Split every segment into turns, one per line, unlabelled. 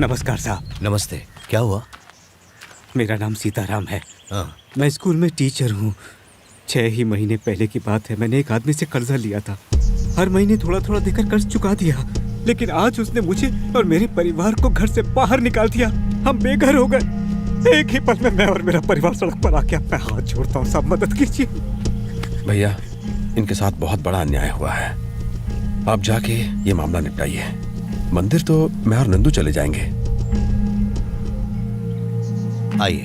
नमस्कार साहब।
नमस्ते। क्या हुआ?
मेरा नाम सीताराम है।
हाँ।
मैं स्कूल में टीचर हूँ। 6 ही महीने पहले की बात है, मैंने एक आदमी से कर्जा लिया था। हर महीने थोड़ा थोड़ा देकर कर्ज चुका दिया, लेकिन आज उसने मुझे और मेरे परिवार को घर से बाहर निकाल दिया। हम बेघर हो गए। एक ही पल में मैं और मेरा परिवार सड़क पर आके अपना हाथ जोड़ता हूँ, सब मदद कीजिए।
भैया, इनके साथ बहुत बड़ा अन्याय हुआ है। आप जाके ये मामला निपटाइए। मंदिर तो मैं और नंदू चले जाएंगे।
आइए।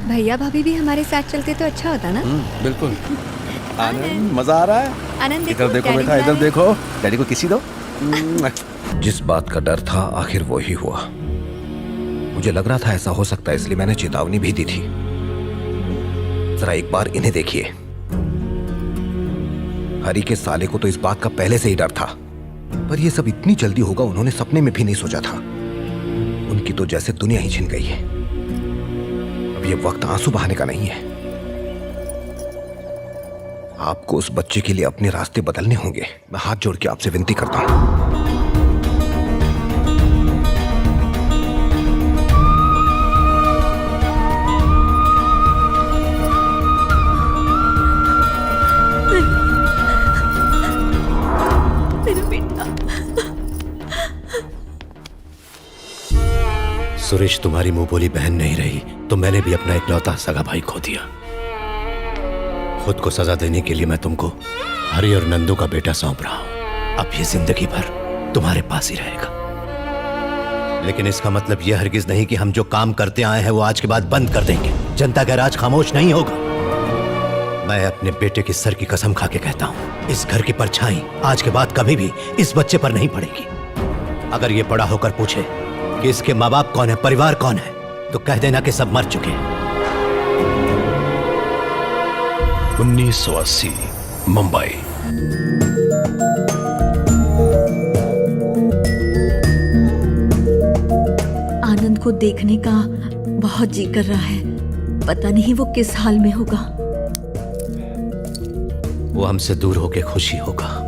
भैया भाभी भी हमारे साथ चलते तो अच्छा होता ना।
बिल्कुल। आनंद, मजा आ रहा है?
आनंद
इधर देखो
डैडी
बेटा, इधर
बुला रहे
देखो। डैडी को किसी दो। जिस बात का डर था आखिर वो ही हुआ। मुझे लग रहा था ऐसा हो सकता है, इसलिए मैंने चेतावनी भी दी थी। जरा एक बार इन्हें देखिए। हरी के साले को तो इस बात का पहले से ही डर था, पर यह सब इतनी जल्दी होगा उन्होंने सपने में भी नहीं सोचा था। उनकी तो जैसे दुनिया ही छिन गई है। अब ये वक्त आंसू बहाने का नहीं है। आपको उस बच्चे के लिए अपने रास्ते बदलने होंगे। मैं हाथ जोड़ के आपसे विनती करता हूं।
सुरेश, तुम्हारी मुंह बोली बहन नहीं रही तो मैंने भी अपना इकलौता सगा भाई खो दिया। खुद को सजा देने के लिए मैं तुमको हरी और नंदू का बेटा सौंप रहा हूं। अब ये जिंदगी भर तुम्हारे पास ही रहेगा। लेकिन इसका मतलब यह हरगिज नहीं कि हम जो काम करते आए हैं वो आज के बाद बंद कर देंगे। जनता का राज खामोश नहीं होगा। मैं अपने बेटे के सर की कसम खा के कहता हूं, इस घर की परछाई आज के बाद कभी भी इस बच्चे पर नहीं पड़ेगी। अगर ये बड़ा होकर पूछे कि इसके माँ बाप कौन है, परिवार कौन है, तो कह देना कि सब मर चुके हैं।
1980 मुंबई।
आनंद को देखने का बहुत जी कर रहा है। पता नहीं वो किस हाल में होगा।
वो हमसे दूर होके खुशी होगा।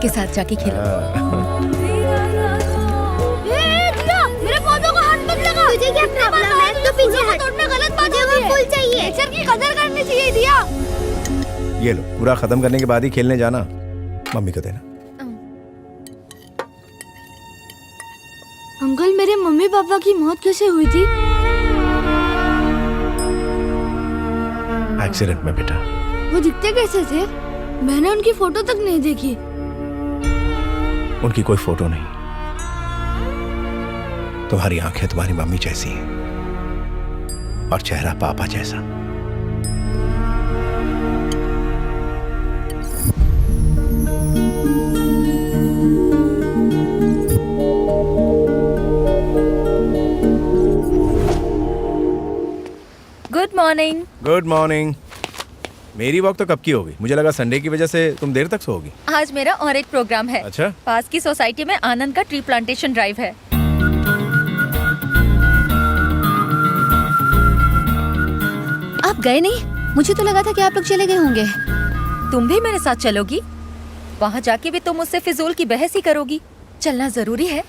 के साथ जाके खेलो।
मेरे पौधों को हाथ मत लगा। तुझे क्या प्रॉब्लम है? तो पीछे हट। तोड़ना गलत बात है। मुझे फूल चाहिए। नेचर की कदर करनी चाहिए दिया।
ये लो, पूरा खत्म करने के बाद ही खेलने जाना। मम्मी को देना।
अंकल, मेरे मम्मी पापा की मौत कैसे हुई थी?
एक्सीडेंट में बेटा।
वो दिखते कैसे थे? मैंने उनकी फोटो तक नहीं देखी।
उनकी कोई फोटो नहीं। तुम्हारी आंखें तुम्हारी मम्मी जैसी हैं और चेहरा पापा जैसा।
Good morning.
Good morning. मेरी वॉक तो कब की होगी? मुझे लगा संडे की वजह से तुम देर तक सोओगी।
आज मेरा और एक प्रोग्राम है।
अच्छा?
पास की सोसाइटी में आनंद का ट्री प्लांटेशन ड्राइव है।
आप गए नहीं? मुझे तो लगा था कि आप लोग चले गए होंगे।
तुम भी मेरे साथ चलोगी? वहाँ जाके भी तुम मुझसे फिजूल की बहस ही करोगी। चलना जरूरी है।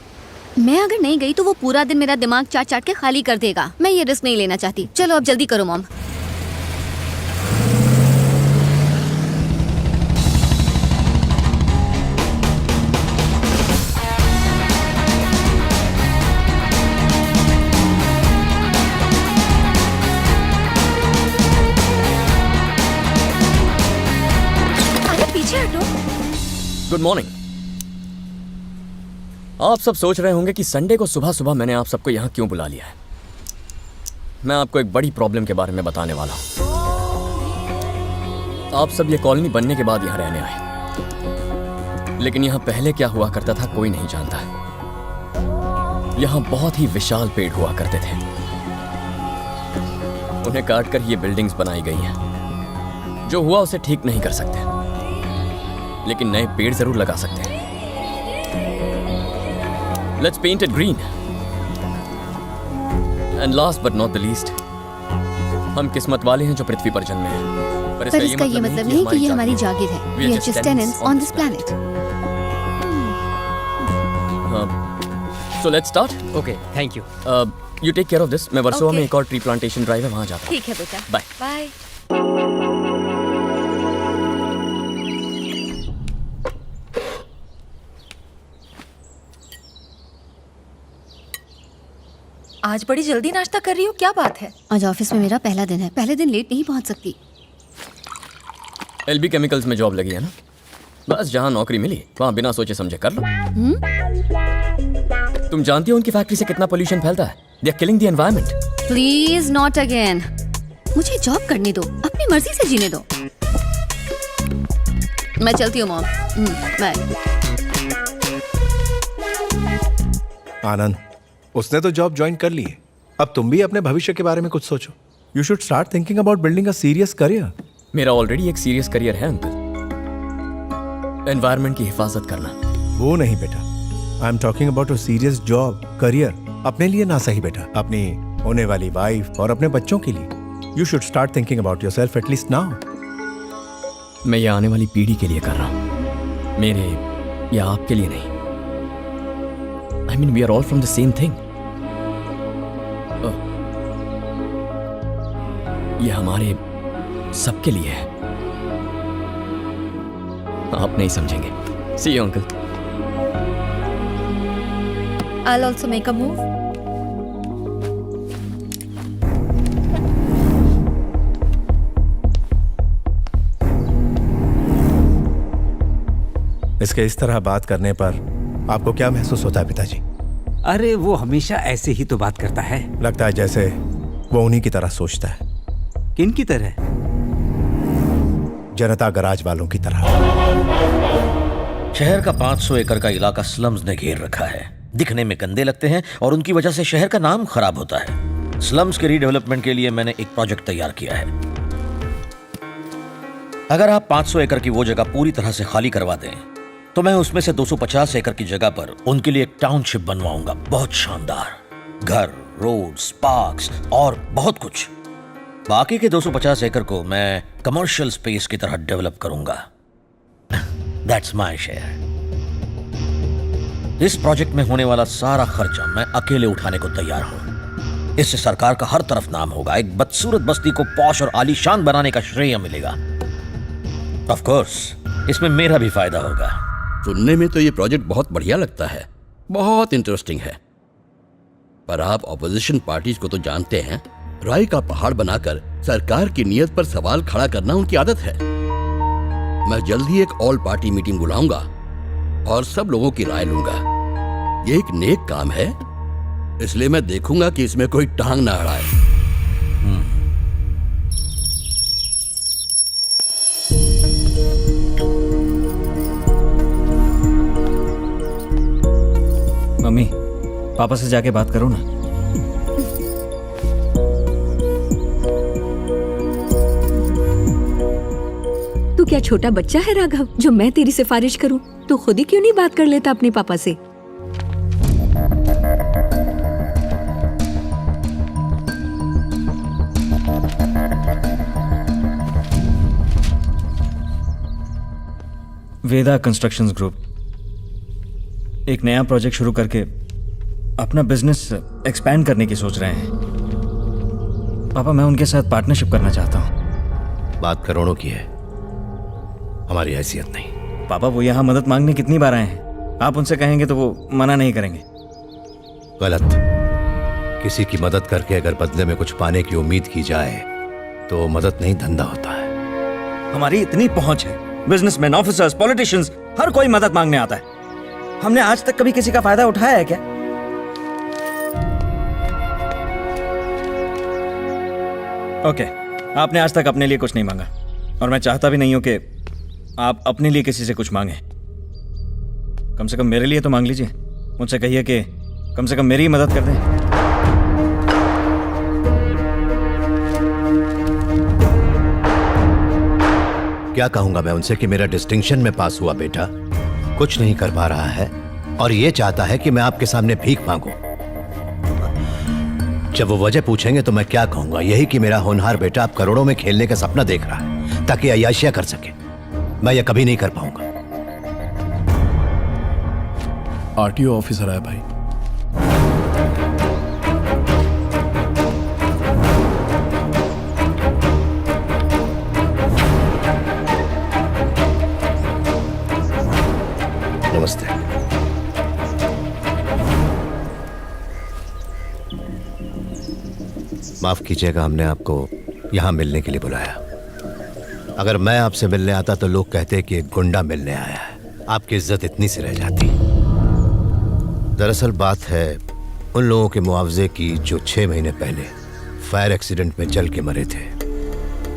मैं अगर नहीं गई तो वो पूरा दिन मेरा दिमाग चाट चाट के खाली कर देगा। मैं ये रिस्क नहीं लेना चाहती। चलो अब जल्दी करो मॉम।
Good morning. आप सब सोच रहे होंगे कि संडे को सुबह सुबह मैंने आप सबको यहाँ क्यों बुला लिया है। मैं आपको एक बड़ी प्रॉब्लम के बारे में बताने वाला हूँ। आप सब ये कॉलोनी बनने के बाद यहाँ रहने आए, लेकिन यहाँ पहले क्या हुआ करता था कोई नहीं जानता है। यहाँ बहुत ही विशाल पेड़ हुआ करते थे। उन्हें काट कर ये बिल्डिंग्स बनाई गई हैं। जो हुआ उसे ठीक नहीं कर सकते, लेकिन नए पेड़ जरूर लगा सकते हैं। Let's paint it green. And last but not the least, हम किस्मत वाले हैं जो पृथ्वी पर जन्मे हैं।
पर इसका ये मतलब नहीं कि ये हमारी जागीर है। We are just tenants on this planet.
So let's start.
Okay, thank you.
You take care of this. मैं वर्सोवा
Okay.
में एक और ट्री प्लांटेशन ड्राइव है, वहाँ जाता हूँ।
ठीक है बेटा।
बाय।
बाय। आज बड़ी जल्दी नाश्ता कर रही हो, क्या बात है?
आज ऑफिस में मेरा पहला दिन है, पहले दिन लेट नहीं पहुंच सकती।
LB केमिकल्स में जॉब लगी है ना? बस जहाँ नौकरी मिली वहाँ बिना सोचे समझे कर लो। तुम जानती हो उनकी फैक्ट्री से कितना पोल्यूशन फैलता है? They are killing the environment.
Please not again. मुझे जॉब करने दो, अपनी मर्जी से जीने दो। मैं चलती हूँ मॉम। बाय।
आनंद, उसने तो जॉब ज्वाइन कर ली है। अब तुम भी अपने भविष्य के बारे में कुछ सोचो। You should start thinking about building a serious career.
मेरा ऑलरेडी एक सीरियस करियर है अंकल। एनवायरनमेंट की हिफाजत करना।
वो नहीं बेटा, I am talking about a serious job career. अपने लिए ना सही बेटा, अपनी होने वाली वाइफ और अपने बच्चों के लिए। You should start thinking about yourself at least now.
मैं ये आने वाली पीढ़ी के लिए कर रहा हूँ, मेरे या आपके लिए नहीं। I mean, we are all from the same thing. ये हमारे सबके लिए है। आप नहीं समझेंगे। See you, uncle.
I'll also make a move.
इसके इस तरह बात करने पर आपको क्या महसूस होता है पिताजी?
अरे वो हमेशा ऐसे ही तो बात करता है।
लगता है जैसे वो उन्हीं की तरह सोचता है।
किन की तरह?
जनता गराज वालों की तरह।
शहर का 500 एकड़ का इलाका स्लम्स ने घेर रखा है। दिखने में गंदे लगते हैं और उनकी वजह से शहर का नाम खराब होता है। स्लम्स के रीडेवलपमेंट के लिए मैंने एक प्रोजेक्ट तैयार किया है। अगर आप 500 एकड़ की वो जगह पूरी तरह से खाली करवा दें तो मैं उसमें से 250 एकड़ की जगह पर उनके लिए एक टाउनशिप बनवाऊंगा। बहुत शानदार घर, रोड्स, पार्क्स और बहुत कुछ। बाकी के 250 एकड़ को मैं कमर्शियल स्पेस की तरह डेवलप करूंगा। That's my share. इस प्रोजेक्ट में होने वाला सारा खर्चा मैं अकेले उठाने को तैयार हूं। इससे सरकार का हर तरफ नाम होगा। एक बदसूरत बस्ती को पॉश और आलीशान बनाने का श्रेय मिलेगा। ऑफ कोर्स इसमें मेरा भी फायदा होगा।
सुनने में तो ये प्रोजेक्ट बहुत बढ़िया लगता है, बहुत इंटरेस्टिंग है। पर आप ऑपोजिशन पार्टीज को तो जानते हैं, राय का पहाड़ बनाकर सरकार की नीयत पर सवाल खड़ा करना उनकी आदत है। मैं जल्द ही एक ऑल पार्टी मीटिंग बुलाऊंगा और सब लोगों की राय लूंगा। ये एक नेक काम है, इसलिए मैं देखूंगा कि इसमें कोई टांग ना अड़ाए।
मम्मी, पापा से जाके बात करो ना।
तू क्या छोटा बच्चा है राघव, जो मैं तेरी सिफारिश करूं? तू खुद ही क्यों नहीं बात कर लेता अपने पापा से?
वेदा कंस्ट्रक्शंस ग्रुप एक नया प्रोजेक्ट शुरू करके अपना बिजनेस एक्सपैंड करने की सोच रहे हैं। पापा, मैं उनके साथ पार्टनरशिप करना चाहता हूँ।
बात करोड़ों की है, हमारी हैसियत नहीं।
पापा, वो यहाँ मदद मांगने कितनी बार आए हैं। आप उनसे कहेंगे तो वो मना नहीं करेंगे।
गलत। किसी की मदद करके अगर बदले में कुछ पाने की उम्मीद की जाए तो मदद नहीं, धंधा होता है।
हमारी इतनी पहुंच है, बिजनेसमैन, ऑफिसर्स, पॉलिटिशियंस, हर कोई मदद मांगने आता है। हमने आज तक कभी किसी का फायदा उठाया है क्या? ओके, आपने आज तक अपने लिए कुछ नहीं मांगा और मैं चाहता भी नहीं हूं कि आप अपने लिए किसी से कुछ मांगे। कम से कम मेरे लिए तो मांग लीजिए। मुझसे कहिए कि कम से कम मेरी ही मदद कर दें।
क्या कहूंगा मैं उनसे कि मेरा डिस्टिंक्शन में पास हुआ बेटा कुछ नहीं कर पा रहा है और ये चाहता है कि मैं आपके सामने भीख मांगूं। जब वो वजह पूछेंगे तो मैं क्या कहूंगा? यही कि मेरा होनहार बेटा अब करोड़ों में खेलने का सपना देख रहा है ताकि अय्याशियां कर सके। मैं ये कभी नहीं कर पाऊंगा।
आरटीओ ऑफिसर आया भाई।
नमस्ते। माफ कीजिएगा, हमने आपको यहां मिलने के लिए बुलाया। अगर मैं आपसे मिलने आता तो लोग कहते कि एक गुंडा मिलने आया है, आपकी इज्जत इतनी सी रह जाती। दरअसल बात है उन लोगों के मुआवजे की जो 6 महीने पहले फायर एक्सीडेंट में जल के मरे थे।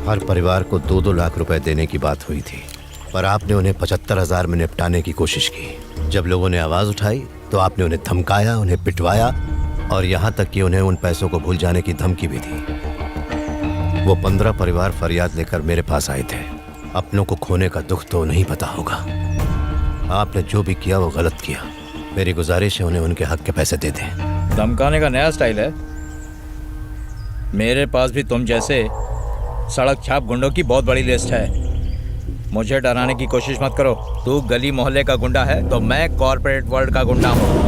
हर परिवार को 2-2 लाख रुपए देने की बात हुई थी, पर आपने उन्हें 75,000 में निपटाने की कोशिश की। जब लोगों ने आवाज उठाई तो आपने उन्हें धमकाया, उन्हें पिटवाया और यहाँ तक कि उन्हें उन पैसों को भूल जाने की धमकी भी दी। वो 15 परिवार फरियाद लेकर मेरे पास आए थे। अपनों को खोने का दुख तो नहीं पता होगा। आपने जो भी किया वो गलत किया। मेरी गुजारिश है उन्हें उनके हक के पैसे दे दें।
धमकाने का नया स्टाइल है। मेरे पास भी तुम जैसे सड़क छाप गुंडों की बहुत बड़ी लिस्ट है। मुझे डराने की कोशिश मत करो। तू गली मोहल्ले का गुंडा है तो मैं कॉर्पोरेट वर्ल्ड का गुंडा हूँ।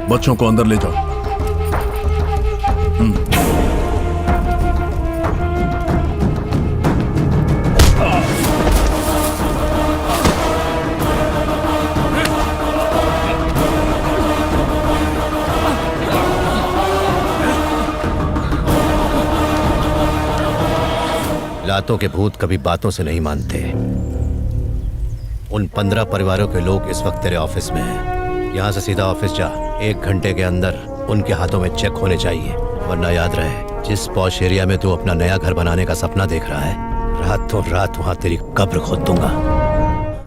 बच्चों को अंदर ले जाओ।
लातों के भूत कभी बातों से नहीं मानते। उन 15 परिवारों के लोग इस वक्त तेरे ऑफिस में हैं। यहाँ से सीधा ऑफिस जा। 1 घंटे के अंदर उनके हाथों में चेक होने चाहिए, वरना याद रहे जिस पॉश एरिया में तू अपना नया घर बनाने का सपना देख रहा है, रातों रात वहां तेरी कब्र खोद दूंगा।